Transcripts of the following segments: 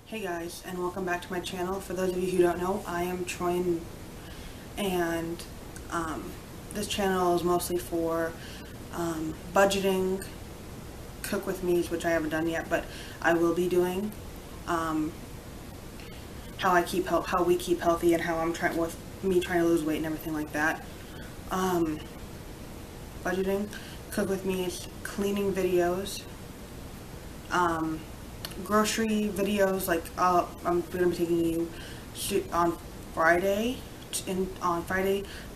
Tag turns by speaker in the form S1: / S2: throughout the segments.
S1: Hey guys, and welcome back to my channel. For those of you who don't know, I am Troy, and this channel is mostly for budgeting, cook with me's, which I haven't done yet, but I will be doing. How we keep healthy, and how I'm trying to lose weight and everything like that. Budgeting, cook with me's, cleaning videos. Grocery videos, like I'm gonna be taking you on Friday,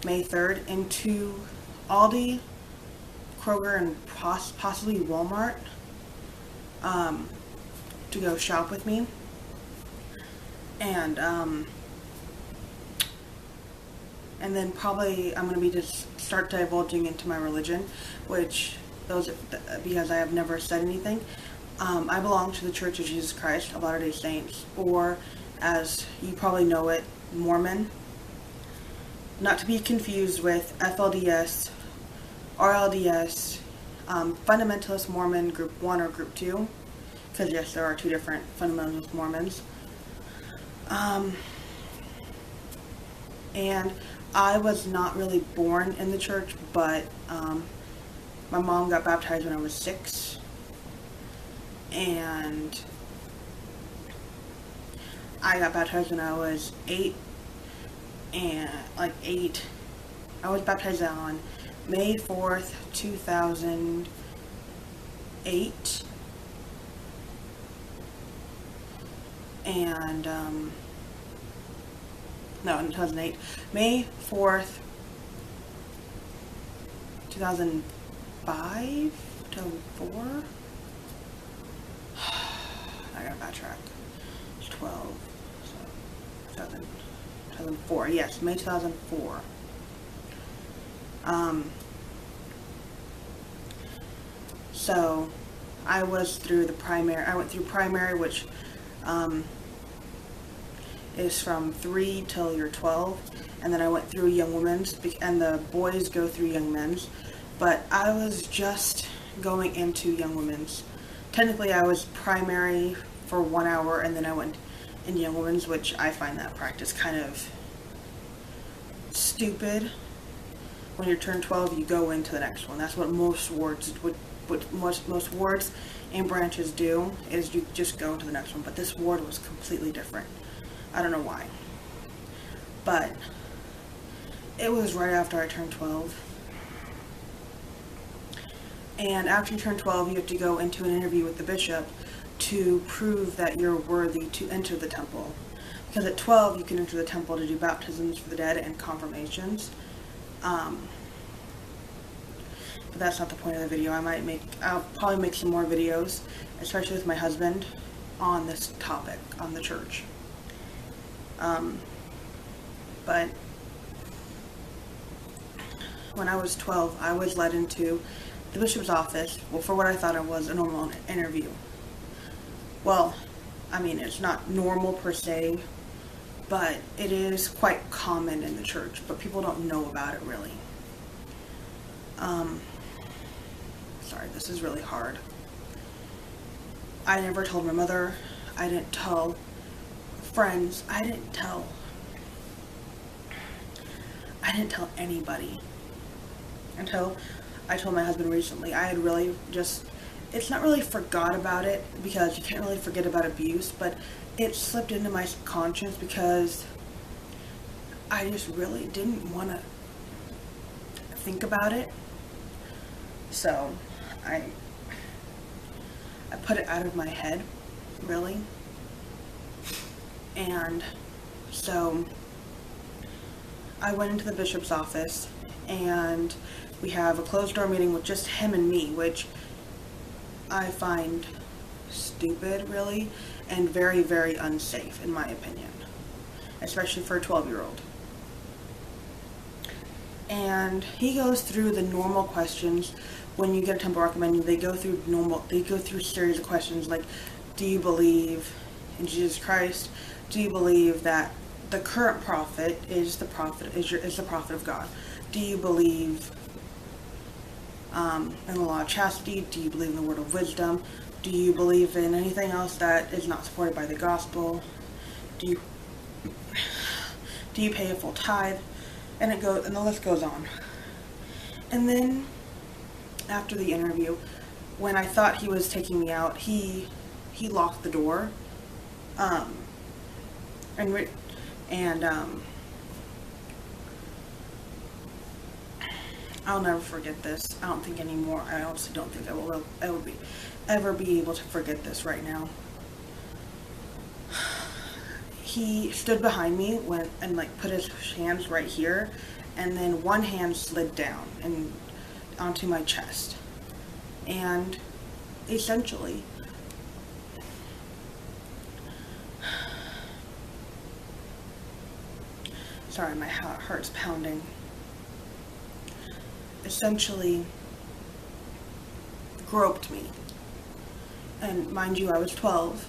S1: May 3rd, into Aldi, Kroger, and possibly Walmart to go shop with me, and then probably I'm gonna be just start divulging into my religion, because I have never said anything. I belong to the Church of Jesus Christ of Latter-day Saints, or as you probably know it, Mormon. Not to be confused with FLDS or LDS, Fundamentalist Mormon Group 1 or Group 2, because yes, there are two different Fundamentalist Mormons. And I was not really born in the church, but my mom got baptized when I was 6. And I got baptized when I was 8, I was baptized on May 4th, 2008, and no, in 2008, May 4th, 2005, 2004, I gotta backtrack. It's 12, so 2004. Yes, May 2004. So I was through the primary. I went through primary, which is from 3 till you're 12, and then I went through young women's, and the boys go through young men's. But I was just going into young women's. Technically, I was primary for 1 hour, and then I went in young women's, which I find that practice kind of stupid. When you turn 12, you go into the next one. That's what most wards most wards and branches do, is you just go into the next one. But this ward was completely different. I don't know why, but it was right after I turned 12. And after you turn 12, you have to go into an interview with the bishop to prove that you're worthy to enter the temple. Because at 12, you can enter the temple to do baptisms for the dead and confirmations. But that's not the point of the video. I'll probably make some more videos, especially with my husband, on this topic, on the church. But when I was 12, I was led into the bishop's office, well, for what I thought it was a normal interview. Well, I mean, it's not normal per se, but it is quite common in the church, but people don't know about it really. Sorry, this is really hard. I never told my mother, I didn't tell friends, I didn't tell anybody until I told my husband recently. I had really it's not really forgot about it, because you can't really forget about abuse, but it slipped into my conscience because I just really didn't want to think about it. So I put it out of my head, really. And so I went into the bishop's office, and we have a closed door meeting with just him and me, which I find stupid, really, and very, very unsafe, in my opinion, especially for a 12-year-old. And he goes through the normal questions. When you get a temple recommending, they go through a series of questions like, do you believe in Jesus Christ? Do you believe that the current prophet is the prophet of God? Do you believe in the law of chastity? Do you believe in the word of wisdom? Do you believe in anything else that is not supported by the gospel? Do you pay a full tithe? And the list goes on. And then after the interview, when I thought he was taking me out, he locked the door. I'll never forget this. I don't think anymore. I honestly don't think I will ever be able to forget this right now. He stood behind me and like put his hands right here, and then one hand slid down and onto my chest. And essentially, sorry, my heart's pounding. Essentially groped me. And mind you, I was 12,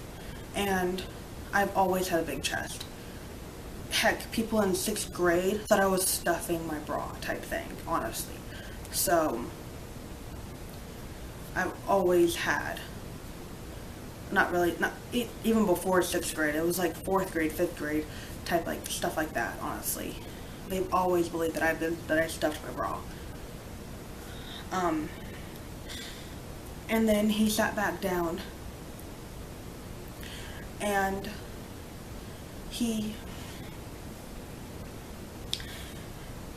S1: and I've always had a big chest. Heck, people in 6th grade thought I was stuffing my bra type thing, honestly. So, I've always had, even before 6th grade, it was like 4th grade, 5th grade type, like, stuff like that, honestly. They've always believed that I stuffed my bra. And then he sat back down, and he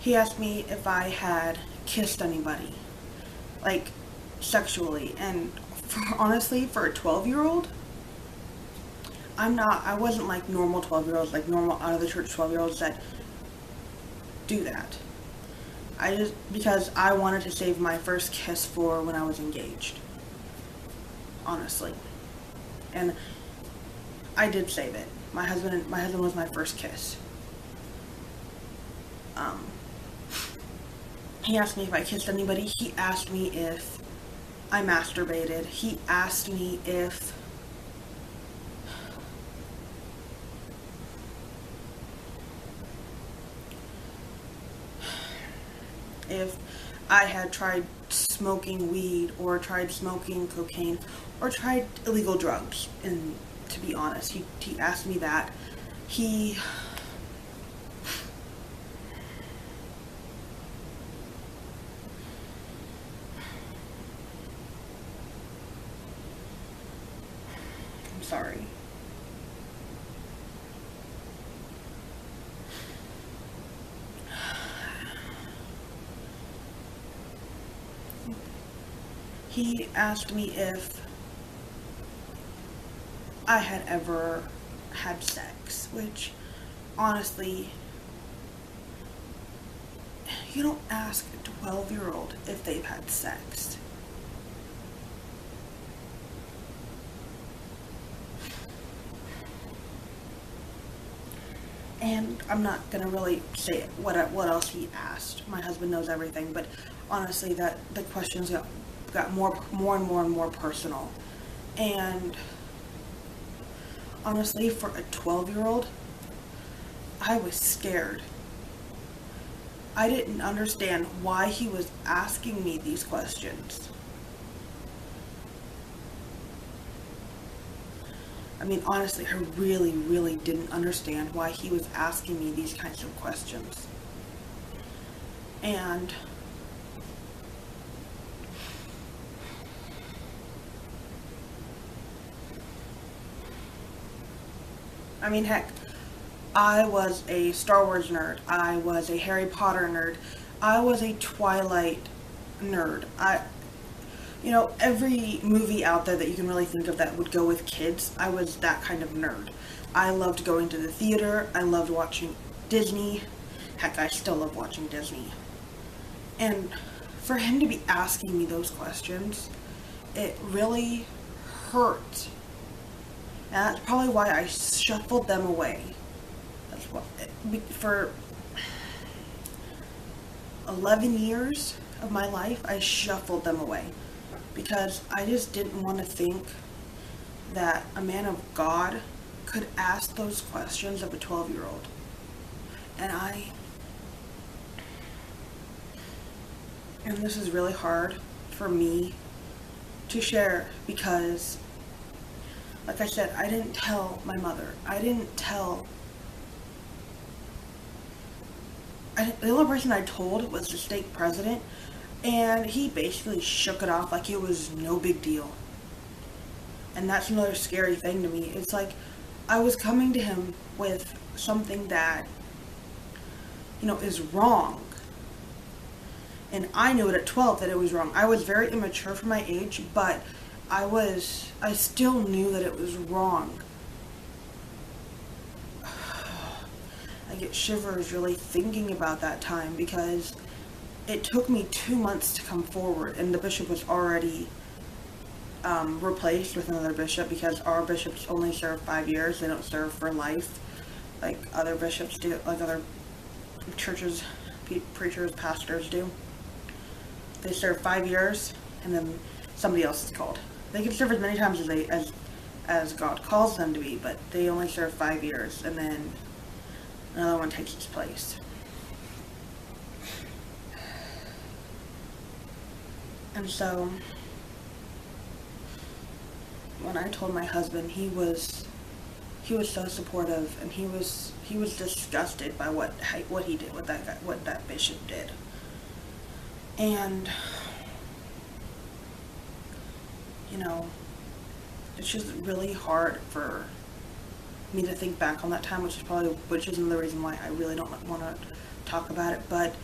S1: asked me if I had kissed anybody, like, sexually. And honestly, for a 12-year-old, I wasn't like normal 12-year-olds, like normal out of the church 12-year-olds that do that. Because I wanted to save my first kiss for when I was engaged, honestly. And I did save it. My husband was my first kiss. He asked me if I kissed anybody. He asked me if I masturbated. He asked me if I had tried smoking weed, or tried smoking cocaine, or tried illegal drugs. And to be honest, he asked me that. I'm sorry. He asked me if I had ever had sex, which, honestly, you don't ask a 12-year-old if they've had sex. And I'm not gonna really say what else he asked. My husband knows everything, but honestly, the questions got more and more personal. And honestly, for a 12-year-old, I was scared. I didn't understand why he was asking me these questions. I mean, honestly, I really didn't understand why he was asking me these kinds of questions. And I mean, heck, I was a Star Wars nerd. I was a Harry Potter nerd. I was a Twilight nerd. Every movie out there that you can really think of that would go with kids, I was that kind of nerd. I loved going to the theater. I loved watching Disney. Heck, I still love watching Disney. And for him to be asking me those questions, it really hurt. And that's probably why I shuffled them away. For 11 years of my life, I shuffled them away. Because I just didn't want to think that a man of God could ask those questions of a 12-year-old. And this is really hard for me to share, because Like I said, I didn't tell my mother. The only person I told was the stake president, and he basically shook it off like it was no big deal. And that's another scary thing to me. It's like I was coming to him with something that, is wrong. And I knew it at 12 that it was wrong. I was very immature for my age, but I still knew that it was wrong. I get shivers really thinking about that time, because it took me 2 months to come forward, and the bishop was already replaced with another bishop, because our bishops only serve 5 years. They don't serve for life like other bishops do, like other churches, preachers, pastors do. They serve 5 years, and then somebody else is called. They can serve as many times as God calls them to be, but they only serve 5 years, and then another one takes its place. And so, when I told my husband, he was so supportive, and he was disgusted by what he did, what that bishop did. And it's just really hard for me to think back on that time, which is another reason why I really don't want to talk about it. But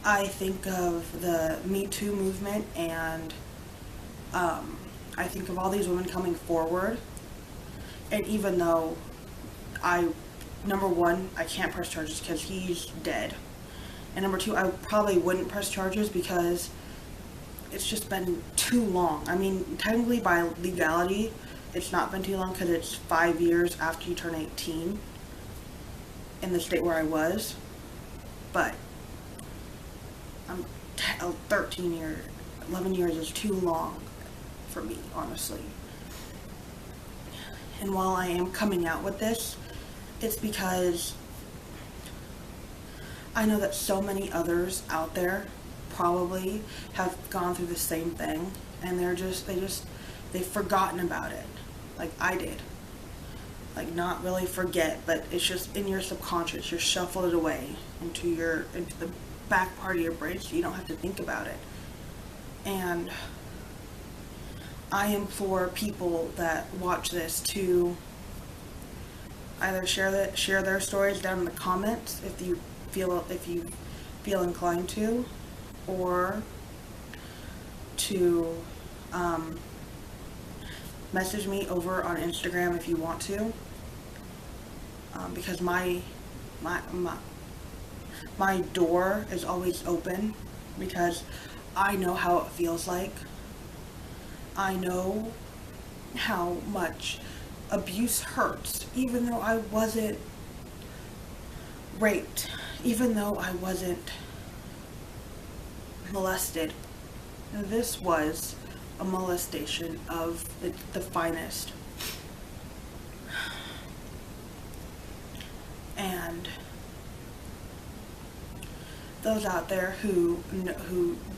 S1: I think of the Me Too movement, and I think of all these women coming forward, and even though number one, I can't press charges because he's dead, and number two, I probably wouldn't press charges because it's just been too long. I mean, technically by legality, it's not been too long, because it's 5 years after you turn 18 in the state where I was, but 13 years, 11 years is too long for me, honestly. And while I am coming out with this, it's because I know that so many others out there probably have gone through the same thing, and they've forgotten about it, like I did. Like, not really forget, but it's just in your subconscious. You shuffled it away into the back part of your brain, so you don't have to think about it. And I implore people that watch this to either share their stories down in the comments if you feel inclined to, or to message me over on Instagram if you want to, because my door is always open, because I know how it feels like. I know how much abuse hurts, even though I wasn't raped, even though I wasn't molested. This was a molestation of the finest. And those out there who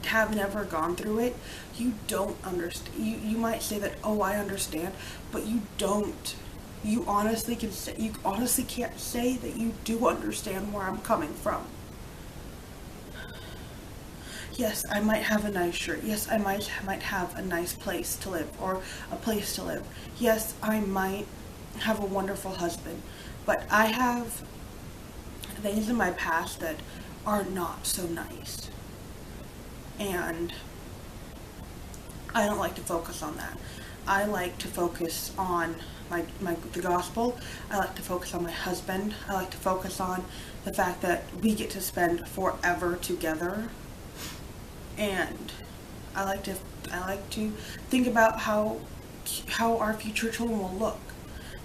S1: have never gone through it, you don't understand. You might say that, oh, I understand, but you don't. You honestly can't say that you do understand where I'm coming from. Yes, I might have a nice shirt. Yes, I might have a nice place to live, or a place to live. Yes, I might have a wonderful husband, but I have things in my past that are not so nice, and I don't like to focus on that. I like to focus on the gospel. I like to focus on my husband. I like to focus on the fact that we get to spend forever together, and I like to think about how our future children will look.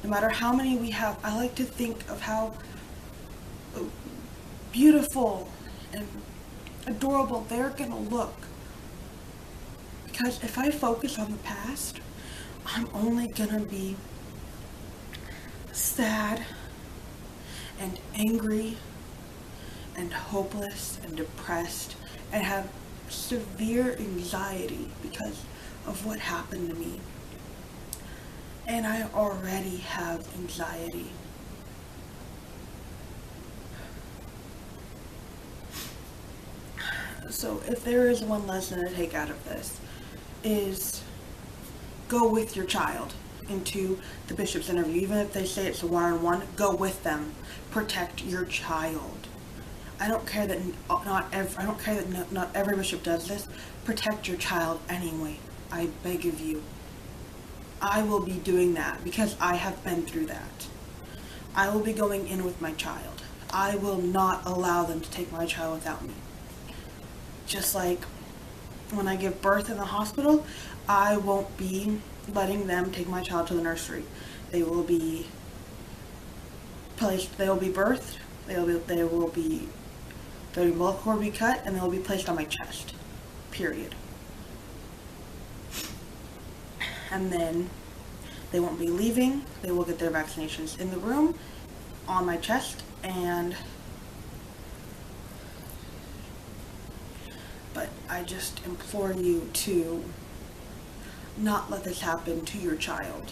S1: No matter how many we have, I like to think of how beautiful and adorable they're gonna look. Because if I focus on the past, I'm only gonna be sad and angry and hopeless and depressed and have severe anxiety because of what happened to me. and I already have anxiety. So if there is one lesson to take out of this, is go with your child into the bishop's interview. Even if they say it's a one-on-one, go with them. Protect your child. I don't care that not every bishop does this. Protect your child anyway. I beg of you. I will be doing that because I have been through that. I will be going in with my child. I will not allow them to take my child without me. Just like when I give birth in the hospital, I won't be letting them take my child to the nursery. They will be placed, they will be birthed, their umbilical cord will be cut, and they will be placed on my chest. Period. And then they won't be leaving. They will get their vaccinations in the room, on my chest, but I just implore you to not let this happen to your child.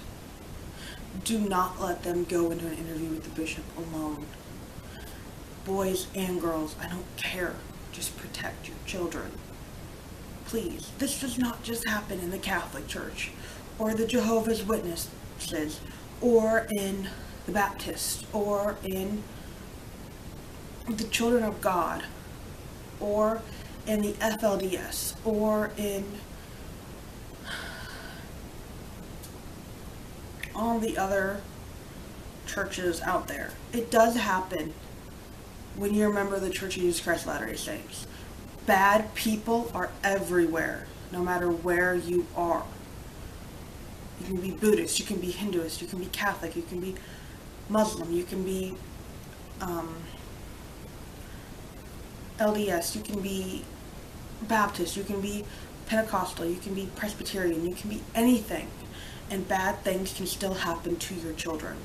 S1: Do not let them go into an interview with the bishop alone. Boys and girls, I don't care. Just protect your children. Please. This does not just happen in the Catholic Church, or the Jehovah's Witnesses, or in the Baptists, or in the Children of God, or in the FLDS, or in all the other churches out there. It does happen when you're a member of the Church of Jesus Christ of Latter-day Saints. Bad people are everywhere, no matter where you are. You can be Buddhist, you can be Hinduist, you can be Catholic, you can be Muslim, you can be LDS, you can be Baptist, you can be Pentecostal, you can be Presbyterian, you can be anything. And bad things can still happen to your children,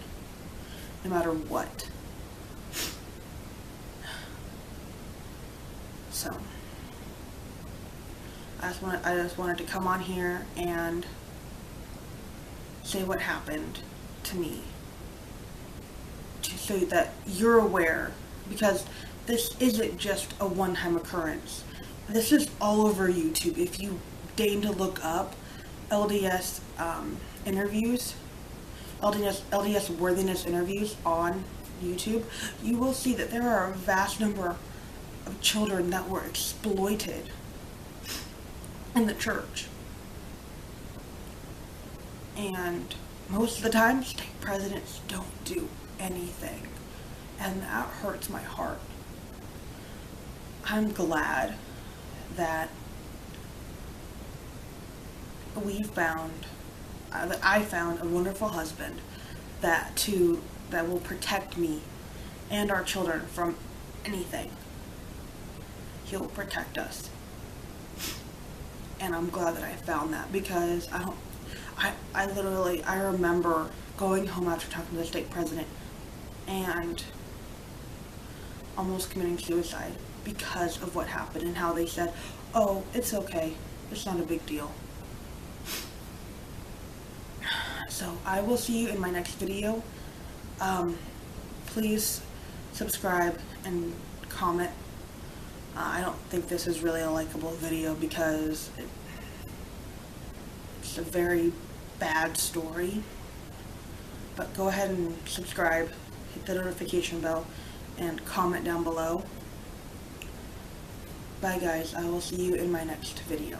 S1: no matter what. So, I just wanted to come on here and say what happened to me, so that you're aware, because this isn't just a one-time occurrence. This is all over YouTube. If you deign to look up LDS interviews, LDS worthiness interviews on YouTube, you will see that there are a vast number of children that were exploited in the church. And most of the time, stake presidents don't do anything. And that hurts my heart. I'm glad that I found a wonderful husband that will protect me and our children from anything. He'll protect us. And I'm glad that I found that, because I remember going home after talking to the stake president and almost committing suicide because of what happened and how they said, oh, it's okay, it's not a big deal. So I will see you in my next video. Please subscribe and comment. I don't think this is really a likable video because it's a very bad story. But go ahead and subscribe, hit the notification bell, and comment down below. Bye guys, I will see you in my next video.